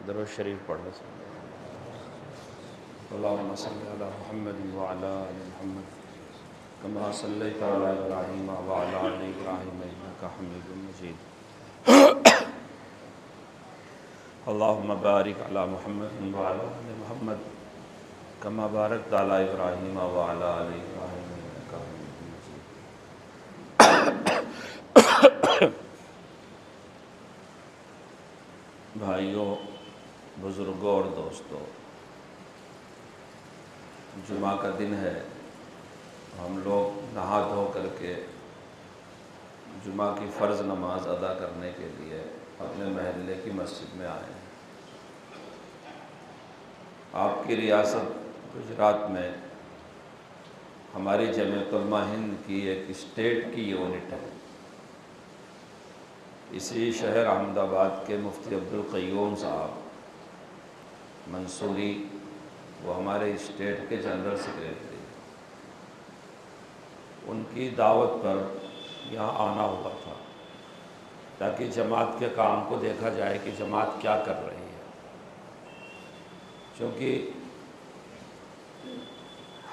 दरूद शरीफ पढ़ने से। अल्लाहुम्मा सल्लि अला मुहम्मद व अला आलि मुहम्मद कमा सल्लैता अला इब्राहीम व अला आलि इब्राहीम इन्नका हमीदुम मजीद। अल्लाहुम्मा बारिक अला मुहम्मद व अला आलि मुहम्मद कमा बारकता अला इब्राहीम व अला आलि इब्राहीम इन्नका हमीदुम मजीद। भाइयों, बुज़ुर्गों और दोस्तों, जुमा का दिन है। हम लोग नहा धो करके जुमा की फ़र्ज़ नमाज अदा करने के लिए अपने महल्ले की मस्जिद में आए हैं। आपकी रियासत गुजरात में हमारी जमीयत उलमा हिंद की एक स्टेट की यूनिट है। इसी शहर अहमदाबाद के मुफ्ती अब्दुल क़य्यूम साहब मंसूरी, वो हमारे स्टेट के जनरल सेक्रेटरी, उनकी दावत पर यहाँ आना हुआ था ताकि जमात के काम को देखा जाए कि जमात क्या कर रही है। क्योंकि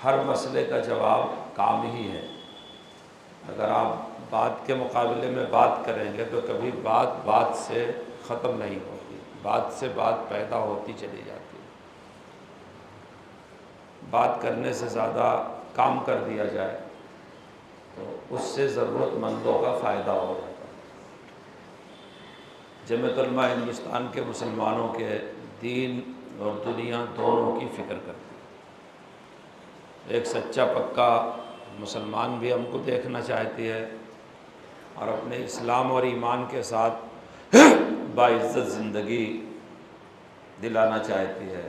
हर मसले का जवाब काम ही है। अगर आप बात के मुकाबले में बात करेंगे तो कभी बात से ख़त्म नहीं होती, बात से बात पैदा होती चली जाती है। बात करने से ज़्यादा काम कर दिया जाए तो उससे ज़रूरतमंदों का फ़ायदा हो जाता है। जमीयत उलमा हिंदुस्तान के मुसलमानों के दीन और दुनिया दोनों की फ़िक्र करती है। एक सच्चा पक्का मुसलमान भी हमको देखना चाहती है और अपने इस्लाम और ईमान के साथ बाइज़्ज़त ज़िंदगी दिलाना चाहती है,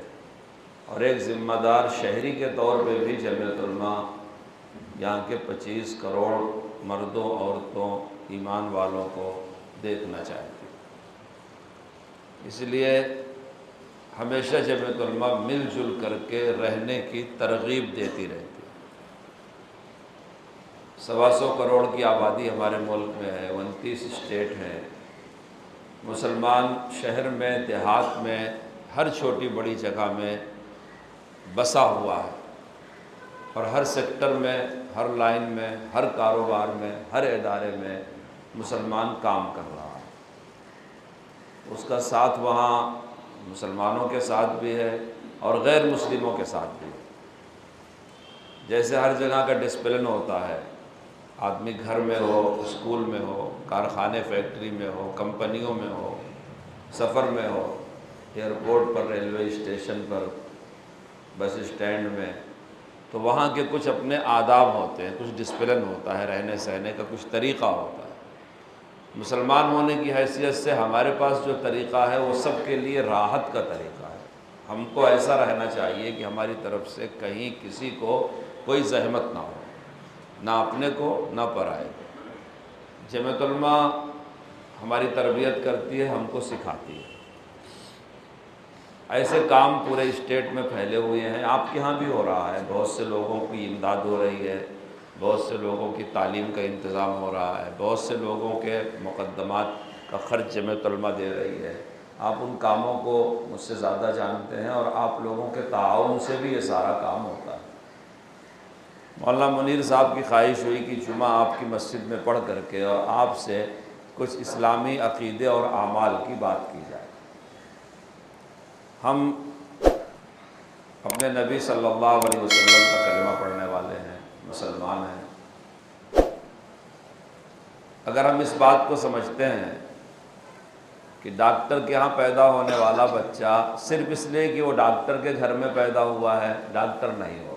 और एक ज़िम्मेदार शहरी के तौर पे भी जमीयत उलमा यहाँ के 25 करोड़ मर्दों औरतों ईमान वालों को देखना चाहती है। इसलिए हमेशा जमीयत उलमा मिलजुल करके रहने की तरगीब देती रहती है। 125 करोड़ की आबादी हमारे मुल्क में है, 29 स्टेट हैं। मुसलमान शहर में, देहात में, हर छोटी बड़ी जगह में बसा हुआ है, और हर सेक्टर में, हर लाइन में, हर कारोबार में, हर इदारे में मुसलमान काम कर रहा है। उसका साथ वहाँ मुसलमानों के साथ भी है और गैर मुस्लिमों के साथ भी है। जैसे हर जगह का डिसिप्लिन होता है, आदमी घर में हो, स्कूल में हो, कारखाने फैक्ट्री में हो, कंपनियों में हो, सफ़र में हो, एयरपोर्ट पर, रेलवे स्टेशन पर, बस स्टैंड में, तो वहाँ के कुछ अपने आदाब होते हैं, कुछ डिसिप्लिन होता है, रहने सहने का कुछ तरीक़ा होता है। मुसलमान होने की हैसियत से हमारे पास जो तरीक़ा है वो सबके लिए राहत का तरीक़ा है। हमको ऐसा रहना चाहिए कि हमारी तरफ से कहीं किसी को कोई ज़हमत ना हो, ना अपने को ना पराए को। जमीयत उलमा हमारी तरबियत करती है, हमको सिखाती है। ऐसे काम पूरे स्टेट में फैले हुए हैं। आपके यहाँ भी हो रहा है, बहुत से लोगों की इमदाद हो रही है, बहुत से लोगों की तालीम का इंतज़ाम हो रहा है, बहुत से लोगों के मुक़द्दमात का ख़र्च जमीयत उलमा दे रही है। आप उन कामों को मुझसे ज़्यादा जानते हैं, और आप लोगों के ताआवुन से भी ये सारा काम होता है। मौलाना मुनीर साहब की ख्वाहिश हुई कि जुमा आपकी मस्जिद में पढ़ करके और आपसे कुछ इस्लामी अक़ीदे और आमाल की बात की जाए। हम अपने नबी सल्लल्लाहु अलैहि वसल्लम का कलिमा पढ़ने वाले हैं, मुसलमान हैं। अगर हम इस बात को समझते हैं कि डॉक्टर के यहाँ पैदा होने वाला बच्चा सिर्फ इसलिए कि वो डॉक्टर के घर में पैदा हुआ है, डॉक्टर नहीं होता।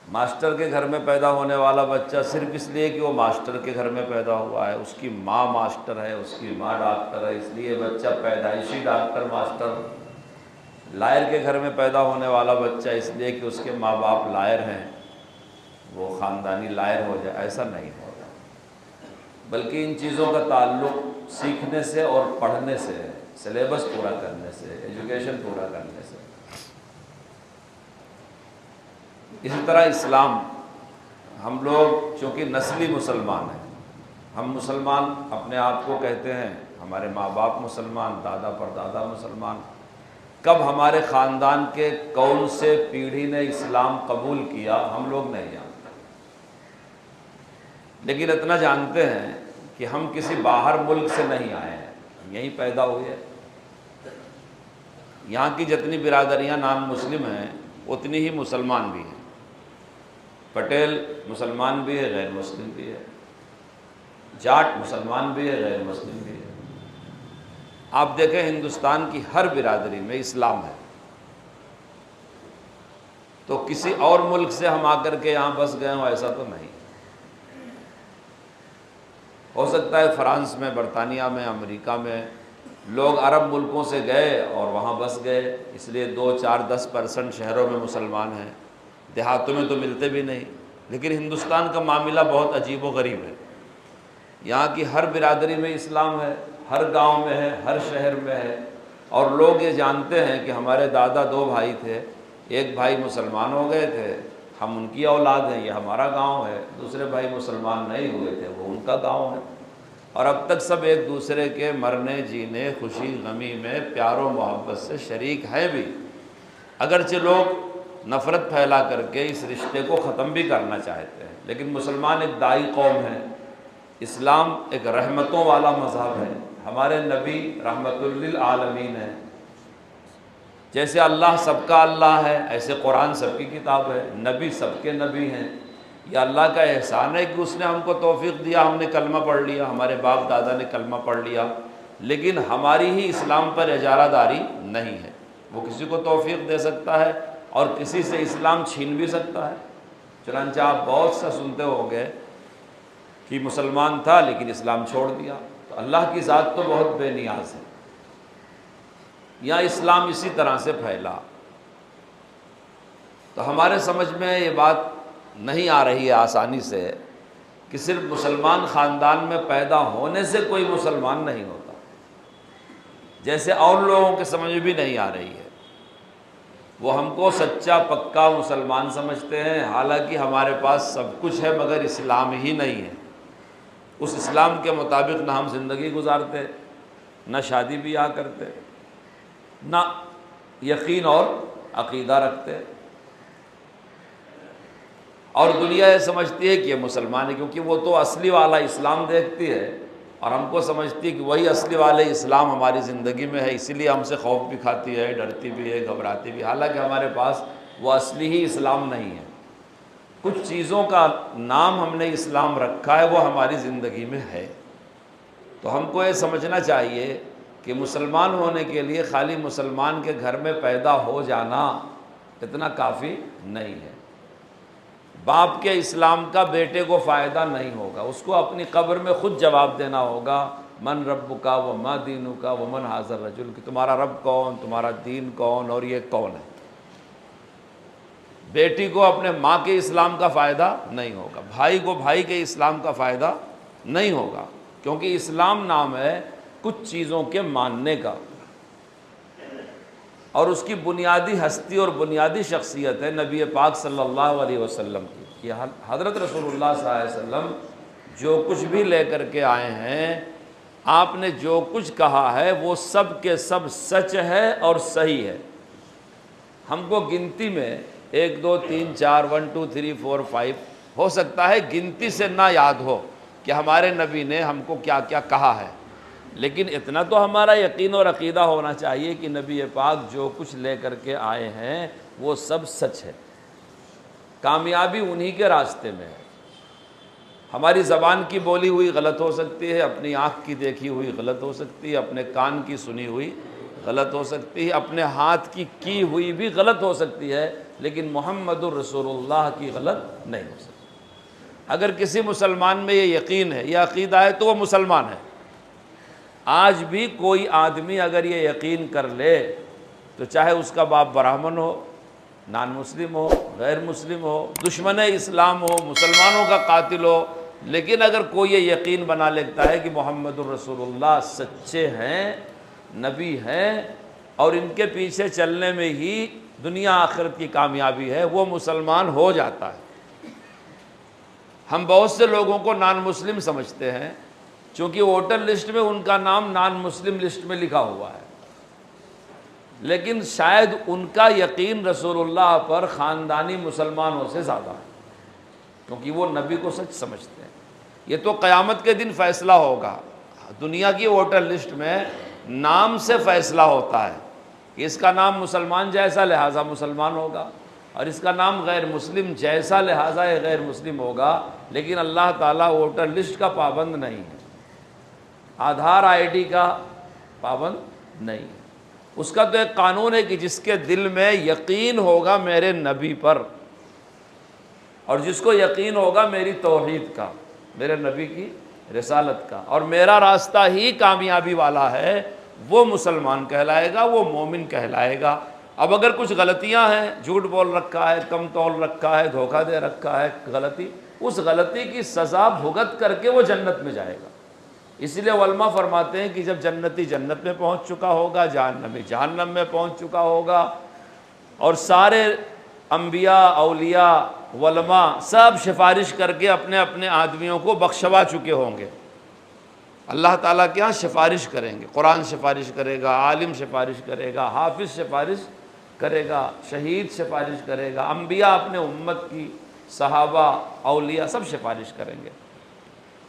मास्टर के घर में पैदा होने वाला बच्चा सिर्फ इसलिए कि वो मास्टर के घर में पैदा हुआ है, उसकी माँ मास्टर है, उसकी माँ डॉक्टर है, इसलिए बच्चा पैदाइशी डॉक्टर मास्टर। लायर के घर में पैदा होने वाला बच्चा इसलिए कि उसके माँ बाप लायर हैं, वो ख़ानदानी लायर हो जाए, ऐसा नहीं होगा। बल्कि इन चीज़ों का ताल्लुक़ सीखने से और पढ़ने से है, सिलेबस पूरा करने से, एजुकेशन पूरा करने से। इसी तरह इस्लाम, हम लोग चूँकि नस्ली मुसलमान हैं, हम मुसलमान अपने आप को कहते हैं, हमारे माँ बाप मुसलमान, दादा परदादा मुसलमान। कब हमारे ख़ानदान के कौन से पीढ़ी ने इस्लाम कबूल किया हम लोग नहीं जानते, लेकिन इतना जानते हैं कि हम किसी बाहर मुल्क से नहीं आए हैं, यहीं पैदा हुए। यहाँ की जितनी बिरादरियाँ नाम मुस्लिम हैं उतनी ही मुसलमान भी हैं। पटेल मुसलमान भी है, गैर मुस्लिम भी है, जाट मुसलमान भी है, गैर मुस्लिम भी है। आप देखें हिंदुस्तान की हर बिरादरी में इस्लाम है। तो किसी और मुल्क से हम आकर के यहाँ बस गए हों ऐसा तो नहीं। हो सकता है फ्रांस में, बरतानिया में, अमेरिका में लोग अरब मुल्कों से गए और वहाँ बस गए, इसलिए 2, 4, 10% शहरों में मुसलमान हैं, देहातों में तो मिलते भी नहीं। लेकिन हिंदुस्तान का मामला बहुत अजीब व गरीब है। यहाँ की हर बिरादरी में इस्लाम है, हर गांव में है, हर शहर में है। और लोग ये जानते हैं कि हमारे दादा 2 भाई थे, एक भाई मुसलमान हो गए थे, हम उनकी औलाद हैं, ये हमारा गांव है। दूसरे भाई मुसलमान नहीं हुए थे, वो उनका गांव है। और अब तक सब एक दूसरे के मरने जीने, खुशी गमी में प्यार व मोहब्बत से शरीक हैं भी। अगरचे लोग नफ़रत फैला करके इस रिश्ते को ख़त्म भी करना चाहते हैं, लेकिन मुसलमान एक दाई कौम है। इस्लाम एक रहमतों वाला मज़हब है। हमारे नबी रहमतुल लिल आलमीन है। जैसे अल्लाह सबका अल्लाह है, ऐसे कुरान सबकी किताब है, नबी सबके नबी हैं। ये अल्लाह का एहसान है कि उसने हमको तौफीक दिया, हमने कलमा पढ़ लिया, हमारे बाप दादा ने कलमा पढ़ लिया, लेकिन हमारी ही इस्लाम पर इजारादारी नहीं है। वो किसी को तौफीक दे सकता है और किसी से इस्लाम छीन भी सकता है। चुनांचे आप बहुत सा सुनते होंगे कि मुसलमान था लेकिन इस्लाम छोड़ दिया। तो अल्लाह की ज़ात तो बहुत बेनियाज है। यहाँ इस्लाम इसी तरह से फैला। तो हमारे समझ में ये बात नहीं आ रही है आसानी से कि सिर्फ मुसलमान ख़ानदान में पैदा होने से कोई मुसलमान नहीं होता, जैसे और लोगों के समझ में भी नहीं आ रही है। वो हमको सच्चा पक्का मुसलमान समझते हैं, हालांकि हमारे पास सब कुछ है मगर इस्लाम ही नहीं है। उस इस्लाम के मुताबिक ना हम ज़िंदगी गुजारते, ना शादी ब्याह करते, ना यकीन और अक़ीदा रखते। और दुनिया ये समझती है कि ये मुसलमान है, क्योंकि वो तो असली वाला इस्लाम देखती है और हमको समझती है कि वही असली वाले इस्लाम हमारी ज़िंदगी में है, इसीलिए हमसे खौफ भी खाती है, डरती भी है, घबराती भी। हालांकि हमारे पास वो असली ही इस्लाम नहीं है। कुछ चीज़ों का नाम हमने इस्लाम रखा है, वो हमारी ज़िंदगी में है। तो हमको ये समझना चाहिए कि मुसलमान होने के लिए खाली मुसलमान के घर में पैदा हो जाना इतना काफ़ी नहीं है। बाप के इस्लाम का बेटे को फ़ायदा नहीं होगा, उसको अपनी कब्र में ख़ुद जवाब देना होगा, मन रब्बुका व मा दीनुका व मन हाज़र रजुल, कि तुम्हारा रब कौन, तुम्हारा दीन कौन और ये कौन है। बेटी को अपने माँ के इस्लाम का फ़ायदा नहीं होगा, भाई को भाई के इस्लाम का फ़ायदा नहीं होगा, क्योंकि इस्लाम नाम है कुछ चीज़ों के मानने का, और उसकी बुनियादी हस्ती और बुनियादी शख्सियत है नबी पाक सल्लल्लाहु अलैहि वसल्लम की। कि हज़रत रसूलुल्लाह सल्लल्लाहु अलैहि वसल्लम जो कुछ भी लेकर के आए हैं, आपने जो कुछ कहा है वो सब के सब सच है और सही है। हमको गिनती में 1 2 3 4 1 2 3 4 5 हो सकता है गिनती से ना याद हो कि हमारे नबी ने हमको क्या क्या कहा है, लेकिन इतना तो हमारा यकीन और अक़ीदा होना चाहिए कि नबी पाक जो कुछ ले कर के आए हैं वो सब सच है। कामयाबी उन्हीं के रास्ते में है। हमारी ज़बान की बोली हुई गलत हो सकती है, अपनी आँख की देखी हुई गलत हो सकती है, अपने कान की सुनी हुई गलत हो सकती है, अपने हाथ की हुई भी गलत हो सकती है, लेकिन मुहम्मदुर रसूलुल्लाह की गलत नहीं हो सकती। अगर किसी मुसलमान में ये यकीन है, यह अक़ीदा है, तो वो मुसलमान है। आज भी कोई आदमी अगर ये यकीन कर ले, तो चाहे उसका बाप ब्राह्मण हो, नान मुस्लिम हो, गैर मुस्लिम हो, दुश्मन इस्लाम हो, मुसलमानों का कातिल हो, लेकिन अगर कोई ये यकीन बना लेता है कि मोहम्मदुर रसूलुल्लाह सच्चे हैं, नबी हैं और इनके पीछे चलने में ही दुनिया आखिरत की कामयाबी है, वो मुसलमान हो जाता है। हम बहुत से लोगों को नॉन मुस्लिम समझते हैं, क्योंकि वोटर लिस्ट में उनका नाम नॉन मुस्लिम लिस्ट में लिखा हुआ है, लेकिन शायद उनका यकीन रसूलुल्लाह पर ख़ानदानी मुसलमानों से ज़्यादा है, क्योंकि वो नबी को सच समझते हैं। ये तो क़यामत के दिन फ़ैसला होगा। दुनिया की वोटर लिस्ट में नाम से फ़ैसला होता है कि इसका नाम मुसलमान जैसा लिहाजा मुसलमान होगा, और इसका नाम गैर मुस्लिम जैसा लिहाजा ये गैर मुस्लिम होगा। लेकिन अल्लाह ताला वोटर लिस्ट का पाबंद नहीं है, आधार आईडी का पाबंद नहीं है। उसका तो एक कानून है कि जिसके दिल में यकीन होगा मेरे नबी पर, और जिसको यकीन होगा मेरी तौहीद का, मेरे नबी की रिसालत का, और मेरा रास्ता ही कामयाबी वाला है, वो मुसलमान कहलाएगा, वो मोमिन कहलाएगा। अब अगर कुछ गलतियां हैं, झूठ बोल रखा है, कम तौल रखा है, धोखा दे रखा है, गलती, उस गलती की सज़ा भुगत करके वो जन्नत में जाएगा। इसलिए उलमा फरमाते हैं कि जब जन्नती जन्नत में पहुंच चुका होगा, जहन्नमी जहन्नम में पहुंच चुका होगा, और सारे अंबिया, औलिया, उलमा सब सिफारिश करके अपने अपने आदमियों को बख्शवा चुके होंगे, अल्लाह ताला के यहाँ सिफारिश करेंगे। कुरान सिफारिश करेगा, आलिम सिफारिश करेगा, हाफिज़ सिफारिश करेगा, शहीद सिफारिश करेगा, अंबिया अपने उम्मत की, सहाबा, औलिया सब सिफारिश करेंगे।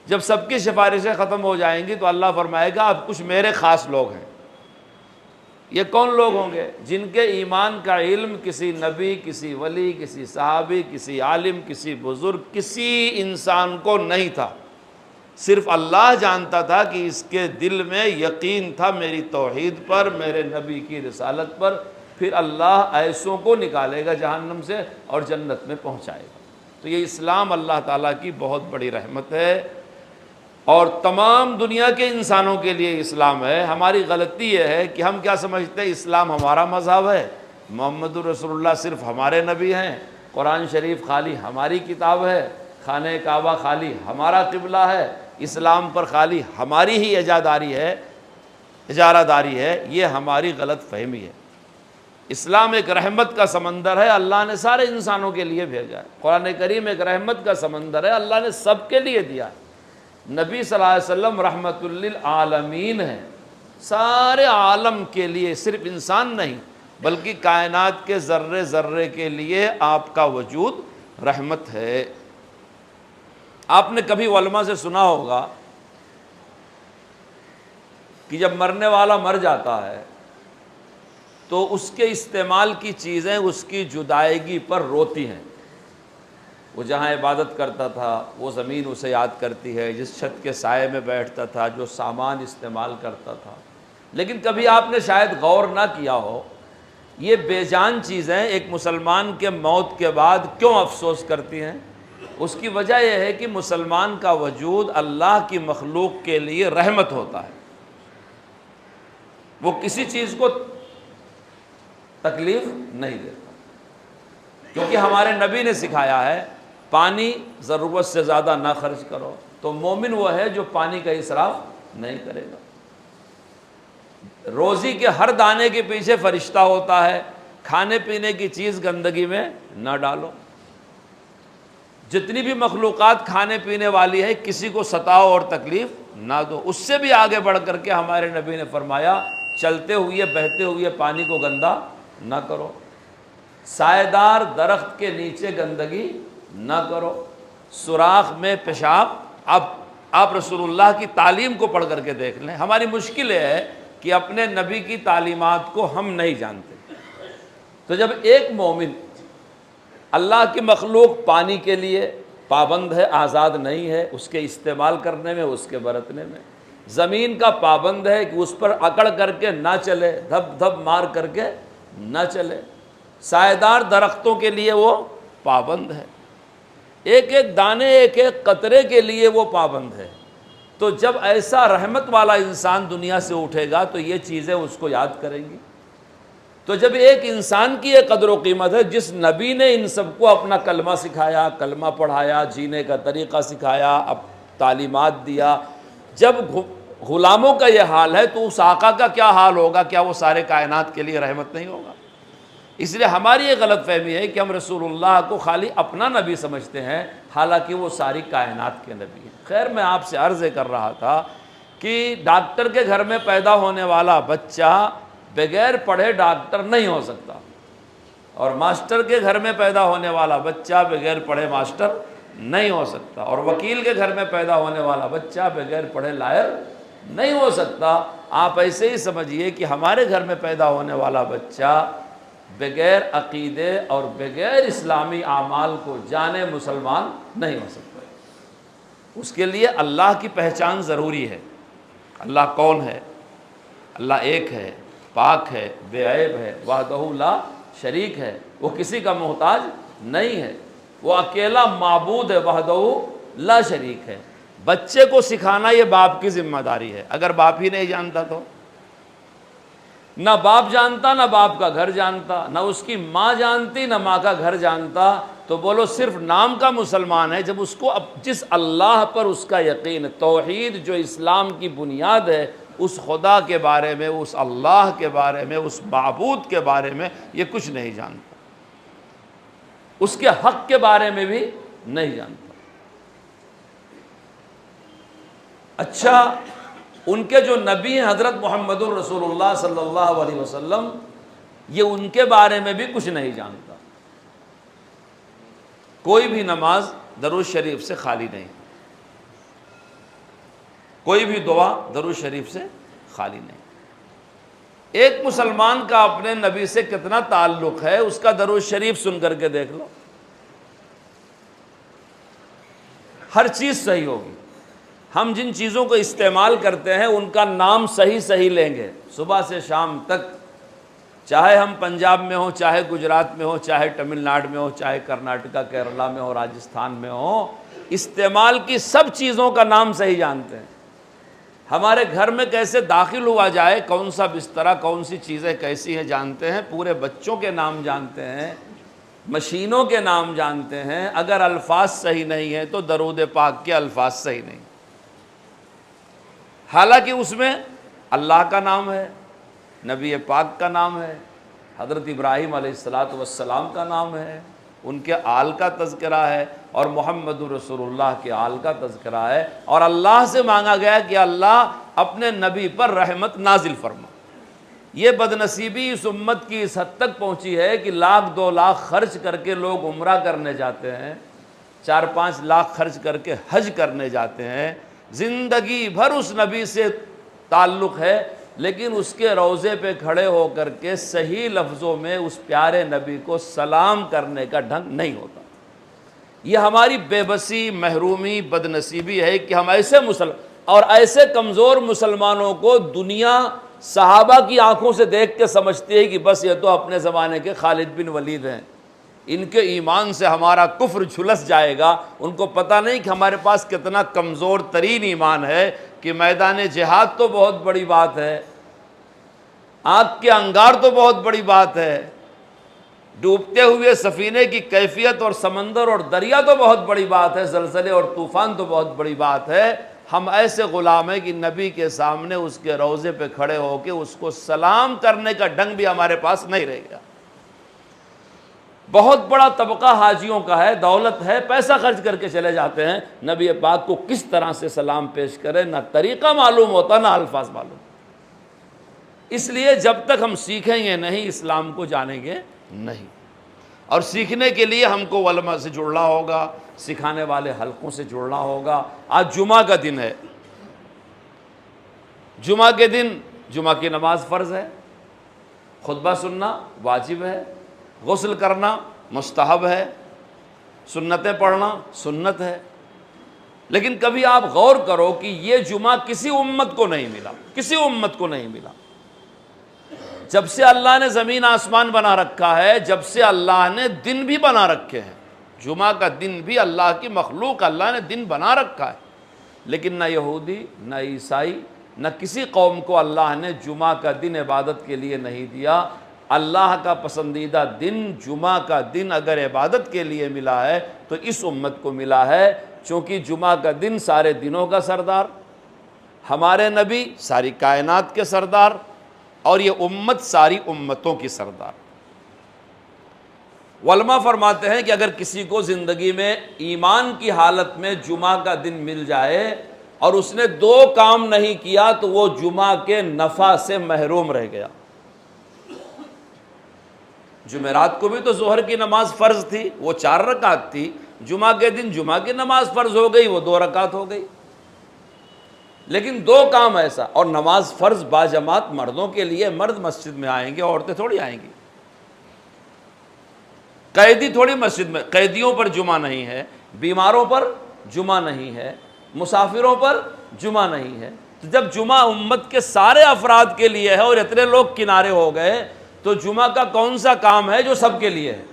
जब सबकी सिफारिशें ख़त्म हो जाएंगी तो अल्लाह फरमाएगा अब कुछ मेरे ख़ास लोग हैं। ये कौन लोग होंगे? जिनके ईमान का इल्म किसी नबी, किसी वली, किसी सहाबी, किसी आलिम, किसी बुज़ुर्ग, किसी इंसान को नहीं था। सिर्फ अल्लाह जानता था कि इसके दिल में यकीन था मेरी तौहीद पर, मेरे नबी की रिसालत पर। फिर अल्लाह ऐसों को निकालेगा जहन्नम से और जन्नत में पहुँचाएगा। तो ये इस्लाम अल्लाह ताला की बहुत बड़ी रहमत है, और तमाम दुनिया के इंसानों के लिए इस्लाम है। हमारी गलती यह है कि हम क्या समझते हैं, इस्लाम हमारा मज़हब है, मोहम्मदुर रसूलुल्लाह सिर्फ हमारे नबी हैं, कुरान शरीफ खाली हमारी किताब है, खाने काबा खाली हमारा क़िबला है, इस्लाम पर खाली हमारी ही इजारादारी है। ये हमारी गलत फहमी है। इस्लाम एक रहमत का समंदर है, अल्लाह ने सारे इंसानों के लिए भेजा है। कुरान करीम एक रहमत का समंदर है, अल्लाह ने सबके लिए दिया है। नबी सल्लल्लाहु अलैहि वसल्लम रहमतुल्लिल आलमीन है, सारे आलम के लिए, सिर्फ इंसान नहीं बल्कि कायनात के ज़र्रे ज़र्रे के लिए आपका वजूद रहमत है। आपने कभी उलमा से सुना होगा कि जब मरने वाला मर जाता है तो उसके इस्तेमाल की चीज़ें उसकी जुदाईगी पर रोती हैं। वो जहाँ इबादत करता था वो ज़मीन उसे याद करती है, जिस छत के साए में बैठता था, जो सामान इस्तेमाल करता था। लेकिन कभी आपने शायद गौर ना किया हो, ये बेजान चीज़ें एक मुसलमान के मौत के बाद क्यों अफसोस करती हैं? उसकी वजह यह है कि मुसलमान का वजूद अल्लाह की मखलूक के लिए रहमत होता है। वो किसी चीज़ को तकलीफ़ नहीं देता, क्योंकि हमारे नबी ने सिखाया है पानी ज़रूरत से ज़्यादा ना खर्च करो। तो मोमिन वो है जो पानी का इसराफ नहीं करेगा। रोज़ी के हर दाने के पीछे फरिश्ता होता है, खाने पीने की चीज़ गंदगी में ना डालो। जितनी भी मखलूक़ात खाने पीने वाली है किसी को सताओ और तकलीफ़ ना दो। उससे भी आगे बढ़ करके हमारे नबी ने फरमाया चलते हुए बहते हुए पानी को गंदा ना करो, सायेदार दरख्त के नीचे गंदगी ना करो, सुराख में पेशाब। आप रसूलुल्लाह की तालीम को पढ़ करके देख लें। हमारी मुश्किल है कि अपने नबी की तालीमात को हम नहीं जानते। तो जब एक मोमिन अल्लाह की मखलूक पानी के लिए पाबंद है, आज़ाद नहीं है उसके इस्तेमाल करने में, उसके बरतने में, ज़मीन का पाबंद है कि उस पर अकड़ करके ना चले, धब धब मार करके ना चले, सायेदार दरख्तों के लिए वो पाबंद है, एक एक दाने एक एक कतरे के लिए वो पाबंद है। तो जब ऐसा रहमत वाला इंसान दुनिया से उठेगा तो ये चीज़ें उसको याद करेंगी। तो जब एक इंसान की एक कदर व कीमत है, जिस नबी ने इन सबको अपना कलमा सिखाया, कलमा पढ़ाया, जीने का तरीक़ा सिखाया, अब तालीमात दिया, जब ग़ुलामों का ये हाल है तो उस आका का क्या हाल होगा? क्या वो सारे कायनात के लिए रहमत नहीं होगा? इसलिए हमारी ये गलत फहमी है कि हम रसूलुल्लाह को खाली अपना नबी समझते हैं। हालांकि वो सारी कायनात के नबी हैं। खैर, मैं आपसे अर्ज़ कर रहा था कि डॉक्टर के घर में पैदा होने वाला बच्चा बगैर पढ़े डॉक्टर नहीं हो सकता, और मास्टर के घर में पैदा होने वाला बच्चा बगैर पढ़े मास्टर नहीं हो सकता, और वकील के घर में पैदा होने वाला बच्चा बगैर पढ़े लायर नहीं हो सकता। आप ऐसे ही समझिए कि हमारे घर में पैदा होने वाला बच्चा बगैर अक़ीदे और बगैर इस्लामी आमाल को जाने मुसलमान नहीं हो सकता। उसके लिए अल्लाह की पहचान ज़रूरी है। अल्लाह कौन है? अल्लाह एक है, पाक है, बेअयब है, वहदहू ला शरीक है, वो किसी का मोहताज नहीं है, वो अकेला माबूद है, वहदहू ला शरीक है। बच्चे को सिखाना ये बाप की जिम्मेदारी है। अगर बाप ही नहीं जानता तो ना बाप जानता, ना बाप का घर जानता, ना उसकी माँ जानती, ना माँ का घर जानता, तो बोलो सिर्फ नाम का मुसलमान है। जब उसको अब जिस अल्लाह पर उसका यकीन, तौहीद जो इस्लाम की बुनियाद है, उस खुदा के बारे में, उस अल्लाह के बारे में, उस माबूद के बारे में ये कुछ नहीं जानता, उसके हक़ के बारे में भी नहीं जानता। अच्छा, उनके जो नबी हैं हज़रत मुहम्मदुर रसूलुल्लाह सल्लल्लाहु अलैहि वसल्लम, ये उनके बारे में भी कुछ नहीं जानता। कोई भी नमाज दरूद शरीफ से खाली नहीं, कोई भी दुआ दरूद शरीफ से खाली नहीं। एक मुसलमान का अपने नबी से कितना ताल्लुक़ है, उसका दरूद शरीफ सुन करके देख लो, हर चीज़ सही होगी। हम जिन चीज़ों को इस्तेमाल करते हैं उनका नाम सही सही लेंगे सुबह से शाम तक, चाहे हम पंजाब में हो, चाहे गुजरात में हो, चाहे तमिलनाडु में हो, चाहे कर्नाटका केरला में हो, राजस्थान में हो, इस्तेमाल की सब चीज़ों का नाम सही जानते हैं। हमारे घर में कैसे दाखिल हुआ जाए, कौन सा बिस्तरा, कौन सी चीज़ें कैसी हैं जानते हैं, पूरे बच्चों के नाम जानते हैं, मशीनों के नाम जानते हैं। अगर अल्फाज सही नहीं है तो दरूद पाक के अल्फाज सही नहीं, हालांकि उसमें अल्लाह का नाम है, नबी पाक का नाम है, हज़रत इब्राहीम अलैहिस्सलातु वस्सलाम का नाम है, उनके आल का तज़किरा है, और मुहम्मदुर रसूलुल्लाह के आल का तज़किरा है, और अल्लाह से मांगा गया कि अल्लाह अपने नबी पर रहमत नाजिल फरमा। ये बदनसीबी इस उम्मत की इस हद तक पहुँची है कि 1-2 लाख खर्च करके लोग उम्रा करने जाते हैं, 4-5 लाख खर्च करके हज करने जाते हैं, ज़िंदगी भर उस नबी से ताल्लुक़ है, लेकिन उसके रोज़े पे खड़े होकर के सही लफ्ज़ों में उस प्यारे नबी को सलाम करने का ढंग नहीं होता। ये हमारी बेबसी, महरूमी, बदनसीबी है कि हम ऐसे और ऐसे कमज़ोर मुसलमानों को दुनिया सहाबा की आंखों से देख के समझती है कि बस ये तो अपने ज़माने के खालिद बिन वलीद हैं, इनके ईमान से हमारा कुफ्र झुलस जाएगा। उनको पता नहीं कि हमारे पास कितना कमज़ोर तरीन ईमान है कि मैदान जिहाद तो बहुत बड़ी बात है, आग के अंगार तो बहुत बड़ी बात है, डूबते हुए सफ़ीने की कैफियत और समंदर और दरिया तो बहुत बड़ी बात है, ज़लज़ले और तूफ़ान तो बहुत बड़ी बात है। हम ऐसे ग़ुलाम हैं कि नबी के सामने उसके रोज़े पे खड़े होकर उसको सलाम करने का ढंग भी हमारे पास नहीं रहेगा। बहुत बड़ा तबका हाजियों का है, दौलत है, पैसा खर्च करके चले जाते हैं, नबी पाक को किस तरह से सलाम पेश करें ना तरीक़ा मालूम होता, ना अल्फाज मालूम। इसलिए जब तक हम सीखेंगे नहीं, इस्लाम को जानेंगे नहीं। और सीखने के लिए हमको उलमा से जुड़ना होगा, सिखाने वाले हलकों से जुड़ना होगा। आज जुमा का दिन है, जुमा के दिन जुमा की नमाज फ़र्ज़ है, खुतबा सुनना वाजिब है, गुस्ल करना मुस्तहब है, सुन्नतें पढ़ना सुन्नत है। लेकिन कभी आप गौर करो कि ये जुमा किसी उम्मत को नहीं मिला, किसी उम्मत को नहीं मिला। जब से अल्लाह ने ज़मीन आसमान बना रखा है, जब से अल्लाह ने दिन भी बना रखे हैं, जुमा का दिन भी अल्लाह की मखलूक, अल्लाह ने दिन बना रखा है, लेकिन न यहूदी, न ईसाई, न किसी कौम को अल्लाह ने जुमा का दिन इबादत के लिए नहीं दिया। अल्लाह का पसंदीदा दिन जुमा का दिन अगर इबादत के लिए मिला है तो इस उम्मत को मिला है, चूँकि जुमा का दिन सारे दिनों का सरदार, हमारे नबी सारी कायनात के सरदार, और ये उम्मत सारी उम्मतों की सरदार। उलमा फरमाते हैं कि अगर किसी को ज़िंदगी में ईमान की हालत में जुमा का दिन मिल जाए और उसने 2 काम नहीं किया तो वो जुमा के नफ़ा से महरूम रह गया। जुमेरात को भी तो ज़ोहर की नमाज फ़र्ज़ थी, वो 4 रकात थी। जुमा के दिन जुमा की नमाज फ़र्ज़ हो गई, वो 2 रकात हो गई। लेकिन 2 काम ऐसा, और नमाज फ़र्ज़ बाजमात मर्दों के लिए, मर्द मस्जिद में आएंगे, औरतें थोड़ी आएंगी। कैदी थोड़ी मस्जिद में, कैदियों पर जुमा नहीं है, बीमारों पर जुमा नहीं है, मुसाफिरों पर जुमा नहीं है। तो जब जुमा उम्मत के सारे अफराद के लिए है और इतने लोग किनारे हो गए तो जुमा का कौन सा काम है जो सबके लिए है?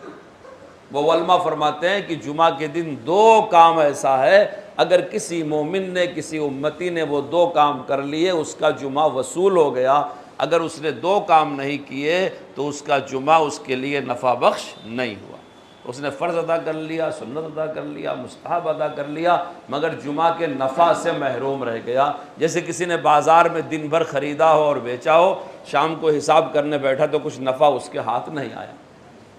वो उलमा फरमाते हैं कि जुमा के दिन 2 काम ऐसा है, अगर किसी मोमिन ने, किसी उम्मती ने वो 2 काम कर लिए उसका जुमा वसूल हो गया। अगर उसने 2 काम नहीं किए तो उसका जुमा उसके लिए नफ़ा बख्श नहीं हुआ। उसने फ़र्ज़ अदा कर लिया, सुन्नत अदा कर लिया, मुस्तहब अदा कर लिया, मगर जुमा के नफ़ा से महरूम रह गया। जैसे किसी ने बाज़ार में दिन भर ख़रीदा हो और बेचा हो, शाम को हिसाब करने बैठा तो कुछ नफ़ा उसके हाथ नहीं आया।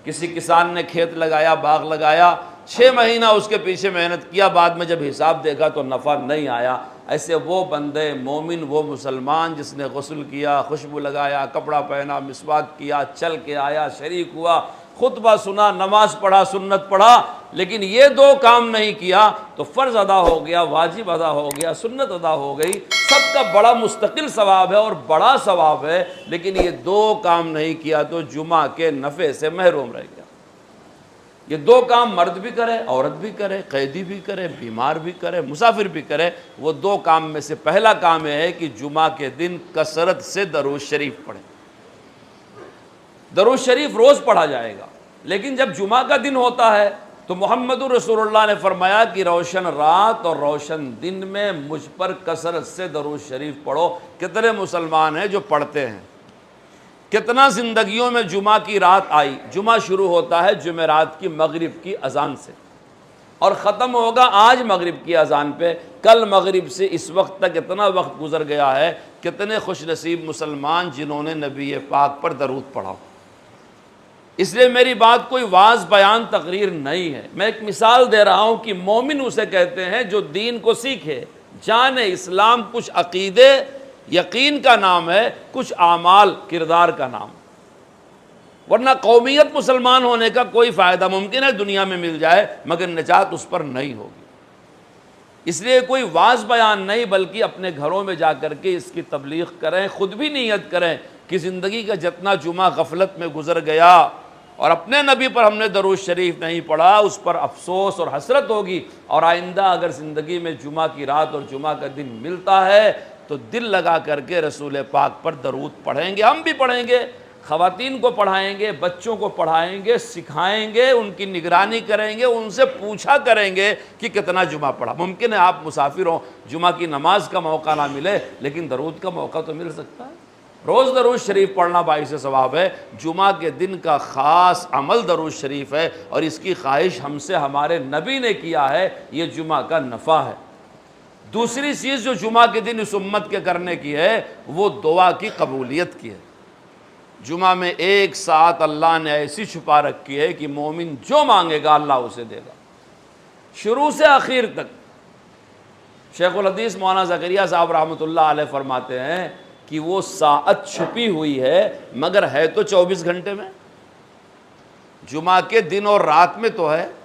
किसी किसान ने खेत लगाया, बाग लगाया, 6 महीना उसके पीछे मेहनत किया, बाद में जब हिसाब देखा तो नफ़ा नहीं आया। ऐसे वो बंदे मोमिन, वो मुसलमान जिसने गुस्ल किया, खुशबू लगाया, कपड़ा पहना, मिसवाक किया, चल के आया, शरीक हुआ, खुतबा सुना, नमाज पढ़ा, सुन्नत पढ़ा, लेकिन ये 2 काम नहीं किया तो फ़र्ज़ अदा हो गया, वाजिब अदा हो गया, सुन्नत अदा हो गई। सबका बड़ा मुस्तकिल सवाब है और बड़ा सवाब है, लेकिन ये 2 काम नहीं किया तो जुमा के नफ़े से महरूम रह गया। ये 2 काम मर्द भी करे, औरत भी करे, कैदी भी करे, बीमार भी करे, मुसाफिर भी करे। वो 2 काम में से पहला काम यह है कि जुमा के दिन कसरत से दरूद शरीफ पढ़े। दरूद शरीफ रोज़ पढ़ा जाएगा, लेकिन जब जुमा का दिन होता है तो मोहम्मदुर रसूलुल्लाह ने फरमाया कि रोशन रात और रोशन दिन में मुझ पर कसरत से दरूद शरीफ पढ़ो। कितने मुसलमान हैं जो पढ़ते हैं? कितना ज़िंदगियों में जुमा की रात आई? जुमा शुरू होता है जुमेरात की मगरिब की अजान से और ख़त्म होगा आज मगरिब की अजान पे। कल मगरिब से इस वक्त तक इतना वक्त गुजर गया है, कितने खुशनसीब मुसलमान जिन्होंने नबी पाक पर दरूद पढ़ा। इसलिए मेरी बात कोई वाज बयान तकरीर नहीं है, मैं एक मिसाल दे रहा हूँ कि मोमिन उसे कहते हैं जो दीन को सीखे, जाने। इस्लाम कुछ अकीदे यकीन का नाम है, कुछ आमाल किरदार का नाम। वरना कौमियत मुसलमान होने का कोई फ़ायदा मुमकिन है दुनिया में मिल जाए, मगर निजात उस पर नहीं होगी। इसलिए कोई वाज बयान नहीं, बल्कि अपने घरों में जा कर के इसकी तबलीग करें, ख़ुद भी नीयत करें कि ज़िंदगी का जितना जुमा गफलत में गुजर गया और अपने नबी पर हमने दरूद शरीफ नहीं पढ़ा, उस पर अफसोस और हसरत होगी। और आइंदा अगर ज़िंदगी में जुमा की रात और जुमा का दिन मिलता है तो दिल लगा करके रसूल पाक पर दरूद पढ़ेंगे। हम भी पढ़ेंगे, ख़वातीन को पढ़ाएंगे, बच्चों को पढ़ाएंगे, सिखाएंगे, उनकी निगरानी करेंगे, उनसे पूछा करेंगे कि कितना जुमा पढ़ा। मुमकिन है आप मुसाफिर हों, जुमा की नमाज का मौका ना मिले, लेकिन दरूद का मौका तो मिल सकता है। रोज़ दरूद शरीफ पढ़ना बाइस सवाब है। जुमा के दिन का ख़ास अमल दरूद शरीफ है और इसकी ख्वाहिश हमसे हमारे नबी ने किया है, ये जुमा का नफ़ा है। दूसरी चीज़ जो जुमा के दिन इस उम्मत के करने की है वो दुआ की कबूलियत की है। जुमा में एक साथ अल्लाह ने ऐसी छुपा रखी है कि मोमिन जो मांगेगा अल्लाह उसे देगा, शुरू से आखिर तक। शेखुल हदीस मौलाना ज़करिया साहब रहमतुल्लाह अलैह फरमाते हैं कि वो साअत छुपी हुई है, मगर है तो 24 घंटे में। जुमा के दिन और रात में तो है।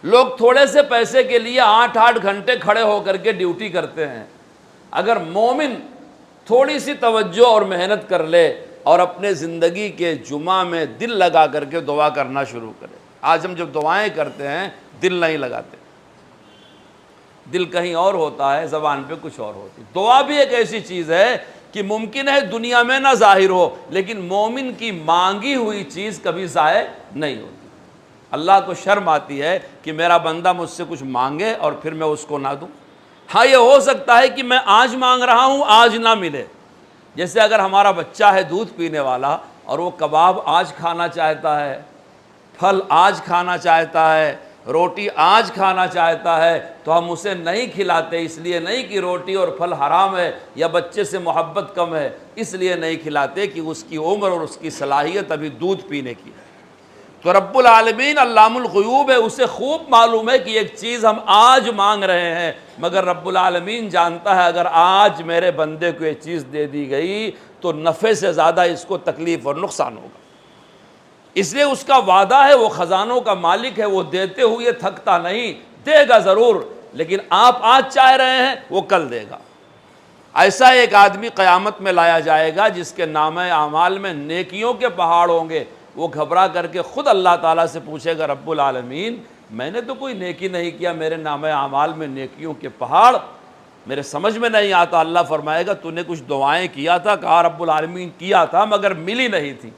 लोग थोड़े से पैसे के लिए 8-8 घंटे खड़े होकर के ड्यूटी करते हैं। अगर मोमिन थोड़ी सी तवज्जो और मेहनत कर ले और अपने ज़िंदगी के जुमा में दिल लगा करके दुआ करना शुरू करे। आज हम जब दुआएं करते हैं दिल नहीं लगाते, दिल कहीं और होता है, ज़बान पे कुछ और होती। दुआ भी एक ऐसी चीज़ है कि मुमकिन है दुनिया में ना ज़ाहिर हो, लेकिन मोमिन की मांगी हुई चीज़ कभी ज़ाहिर नहीं होती। अल्लाह को शर्म आती है कि मेरा बंदा मुझसे कुछ मांगे और फिर मैं उसको ना दूं। हाँ, ये हो सकता है कि मैं आज मांग रहा हूँ, आज ना मिले। जैसे अगर हमारा बच्चा है दूध पीने वाला और वो कबाब आज खाना चाहता है, फल आज खाना चाहता है, रोटी आज खाना चाहता है, तो हम उसे नहीं खिलाते। इसलिए नहीं कि रोटी और फल हराम है या बच्चे से मोहब्बत कम है, इसलिए नहीं खिलाते कि उसकी उम्र और उसकी सलाहियत अभी दूध पीने की है। तो रब्बुल आलमीन अल्लामुल ग़ुयूब है, उसे खूब मालूम है कि एक चीज़ हम आज मांग रहे हैं, मगर रब्बुल आलमीन जानता है अगर आज मेरे बंदे को ये चीज़ दे दी गई तो नफ़े से ज़्यादा इसको तकलीफ़ और नुकसान होगा। इसलिए उसका वादा है, वो ख़जानों का मालिक है, वो देते हुए थकता नहीं, देगा ज़रूर, लेकिन आप आज चाह रहे हैं वो कल देगा। ऐसा एक आदमी क़यामत में लाया जाएगा जिसके नामे आमाल में नेकियों के पहाड़ होंगे। वो घबरा करके ख़ुद अल्लाह ताला से पूछेगा, रब्बुल आलमीन मैंने तो कोई नेकी नहीं किया, मेरे नामे आमाल में नेकियों के पहाड़, मेरे समझ में नहीं आता। अल्लाह फरमाएगा तूने कुछ दुआएं किया था, कहा रब्बुल आलमीन किया था मगर मिली नहीं थी।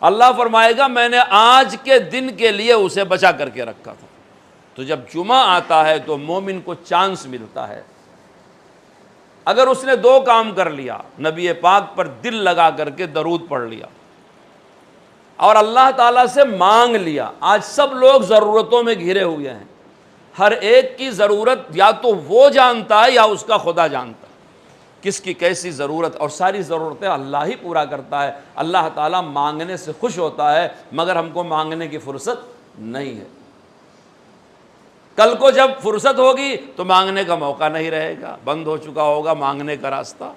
अल्लाह फरमाएगा मैंने आज के दिन के लिए उसे बचा करके रखा था। तो जब जुमा आता है तो मोमिन को चांस मिलता है। अगर उसने दो काम कर लिया, नबी पाक पर दिल लगा करके दरूद पढ़ लिया और अल्लाह ताला से मांग लिया। आज सब लोग ज़रूरतों में घिरे हुए हैं, हर एक की ज़रूरत या तो वो जानता है या उसका खुदा जानता है किसकी कैसी ज़रूरत, और सारी ज़रूरतें अल्लाह ही पूरा करता है। अल्लाह ताला मांगने से खुश होता है, मगर हमको मांगने की फ़ुर्सत नहीं है। कल को जब फुर्सत होगी तो मांगने का मौका नहीं रहेगा, बंद हो चुका होगा मांगने का रास्ता।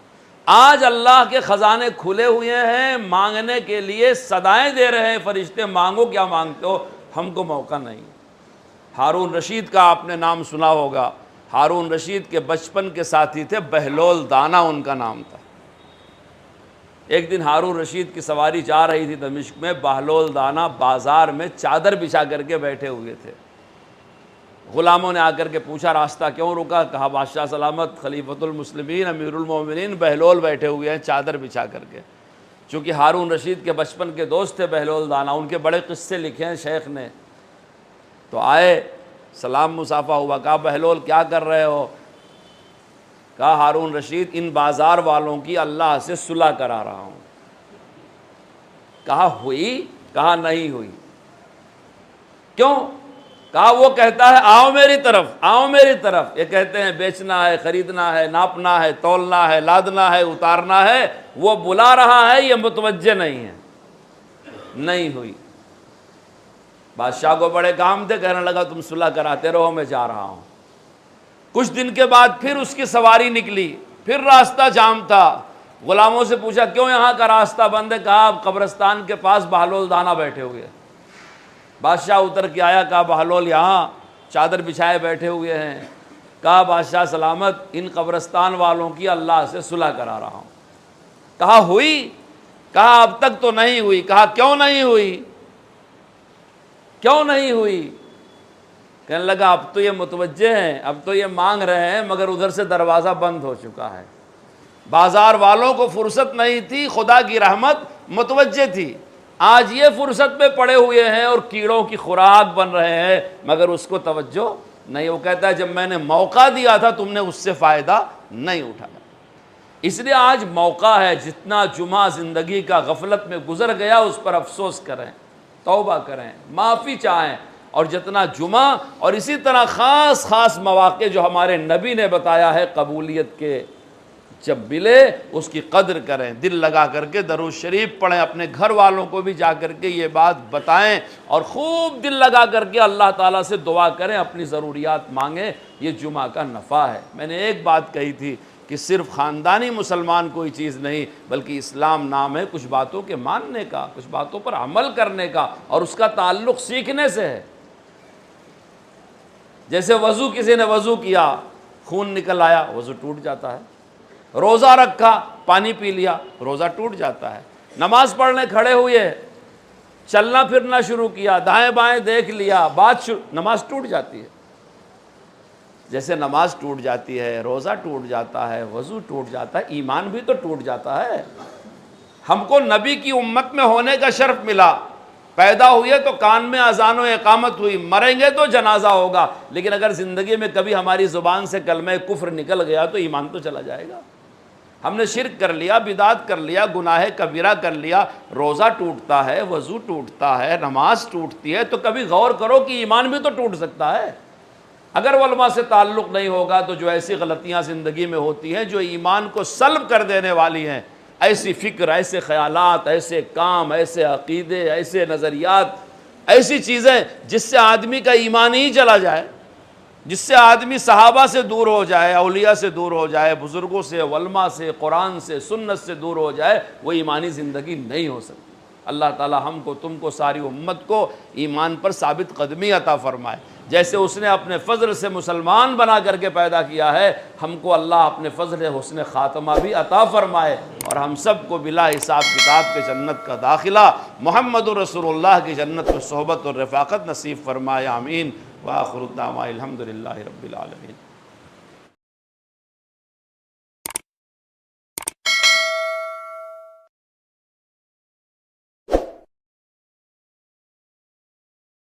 आज अल्लाह के ख़जाने खुले हुए हैं, मांगने के लिए सदाएं दे रहे हैं फरिश्ते, मांगो क्या मांगते हो, हमको मौका नहीं। हारून रशीद का आपने नाम सुना होगा। हारून रशीद के बचपन के साथी थे बहलोल दाना, उनका नाम था। एक दिन हारून रशीद की सवारी जा रही थी दमिश्क में, बहलोल दाना बाज़ार में चादर बिछा करके बैठे हुए थे। ग़ुलामों ने आकर के पूछा रास्ता क्यों रुका, कहा बादशाह सलामत खलीफतुल मुस्लिमीन अमीरुल मोमिनीन बहलोल बैठे हुए हैं चादर बिछा करके। चूँकि हारून रशीद के बचपन के दोस्त थे बहलोल दाना, उनके बड़े किस्से लिखे हैं शेख ने। तो आए, सलाम मुसाफ़ा हुआ, कहा बहलोल क्या कर रहे हो, कहा हारून रशीद इन बाज़ार वालों की अल्लाह से सुलह करा रहा हूँ। कहा हुई, कहा नहीं हुई। क्यों, कहा वो कहता है आओ मेरी तरफ, आओ मेरी तरफ। ये कहते हैं बेचना है, ख़रीदना है, नापना है, तौलना है, लादना है, उतारना है, वो बुला रहा है, ये मुतवज्जे नहीं है। नहीं हुई। बादशाह को बड़े काम थे, कहने लगा तुम सुलह कराते रहो, मैं जा रहा हूँ। कुछ दिन के बाद फिर उसकी सवारी निकली, फिर रास्ता जाम था। ग़ुलामों से पूछा क्यों यहाँ का रास्ता बंद है, कहा कब्रस्तान के पास बहलोल दाना बैठे हुए। बादशाह उतर के आया, कहा बहलोल यहाँ चादर बिछाए बैठे हुए हैं। कहा बादशाह सलामत इन कब्रस्तान वालों की अल्लाह से सुलह करा रहा हूँ। कहा हुई, कहा अब तक तो नहीं हुई। कहा क्यों नहीं हुई, क्यों नहीं हुई। कहने लगा अब तो ये मुतवज्जे हैं, अब तो ये मांग रहे हैं, मगर उधर से दरवाज़ा बंद हो चुका है। बाज़ार वालों को फुर्सत नहीं थी, खुदा की रहमत मुतवज्जे थी। आज ये फुर्सत पे पड़े हुए हैं और कीड़ों की खुराक बन रहे हैं, मगर उसको तवज्जो नहीं। वो कहता है जब मैंने मौका दिया था तुमने उससे फ़ायदा नहीं उठाया। इसलिए आज मौका है, जितना जुमा ज़िंदगी का गफलत में गुजर गया उस पर अफसोस करें, तौबा करें, माफ़ी चाहें। और जितना जुमा और इसी तरह ख़ास ख़ास मौक़े जो हमारे नबी ने बताया है कबूलियत के, जब मिले उसकी कदर करें, दिल लगा करके दरूद शरीफ पढ़ें, अपने घर वालों को भी जा करके ये बात बताएं और ख़ूब दिल लगा करके अल्लाह ताला से दुआ करें, अपनी ज़रूरियात मांगें। ये जुमा का नफ़ा है। मैंने एक बात कही थी कि सिर्फ़ ख़ानदानी मुसलमान कोई चीज़ नहीं, बल्कि इस्लाम नाम है कुछ बातों के मानने का, कुछ बातों पर अमल करने का, और उसका ताल्लुक़ सीखने से है। जैसे वज़ू, किसी ने वज़ू किया, खून निकल आया, वज़ू टूट जाता है। रोज़ा रखा, पानी पी लिया, रोज़ा टूट जाता है। नमाज़ पढ़ने खड़े हुए, चलना फिरना शुरू किया, दाएं बाएं देख लिया, नमाज टूट जाती है। जैसे नमाज टूट जाती है, रोज़ा टूट जाता है, वज़ू टूट जाता है, ईमान भी तो टूट जाता है। हमको नबी की उम्मत में होने का शर्फ मिला, पैदा हुए तो कान में अज़ान व इक़ामत हुई, मरेंगे तो जनाजा होगा। लेकिन अगर ज़िंदगी में कभी हमारी ज़ुबान से कलमे कुफ्र निकल गया तो ईमान तो चला जाएगा। हमने शिर्क कर लिया, बिदात कर लिया, गुनाह कबीरा कर लिया, रोज़ा टूटता है, वज़ू टूटता है, नमाज टूटती है, तो कभी गौर करो कि ईमान भी तो टूट सकता है। अगर वलमा से ताल्लुक़ नहीं होगा तो जो ऐसी गलतियाँ ज़िंदगी में होती हैं जो ईमान को सल्ब कर देने वाली हैं, ऐसी फ़िक्र, ऐसे ख़यालात, ऐसे काम, ऐसे अक़ीदे, ऐसे नज़रियात, ऐसी चीज़ें जिससे आदमी का ईमान ही चला जाए, जिससे आदमी सहाबा से दूर हो जाए, औलिया से दूर हो जाए, बुज़ुर्गों से, उलमा से, कुरान से, सुन्नत से दूर हो जाए, वो ईमानी ज़िंदगी नहीं हो सकती। अल्लाह ताला हमको, तुमको, सारी उम्मत को ईमान पर साबित कदमी अता फ़रमाए। जैसे उसने अपने फ़ज़ल से मुसलमान बना करके पैदा किया है, हमको अल्लाह अपने फ़ज़ल हुस्न ख़ात्मा भी अता फ़रमाए और हम सब को बिला हिसाब किताब के जन्नत का दाखिला, मुहम्मदुर रसूलुल्लाह की जन्नत में सोहबत और रफ़ाक़त नसीब फ़रमाए। आमीन। व आख़िरु दावाना अल्हम्दुलिल्लाहि रब्बिल आलमीन।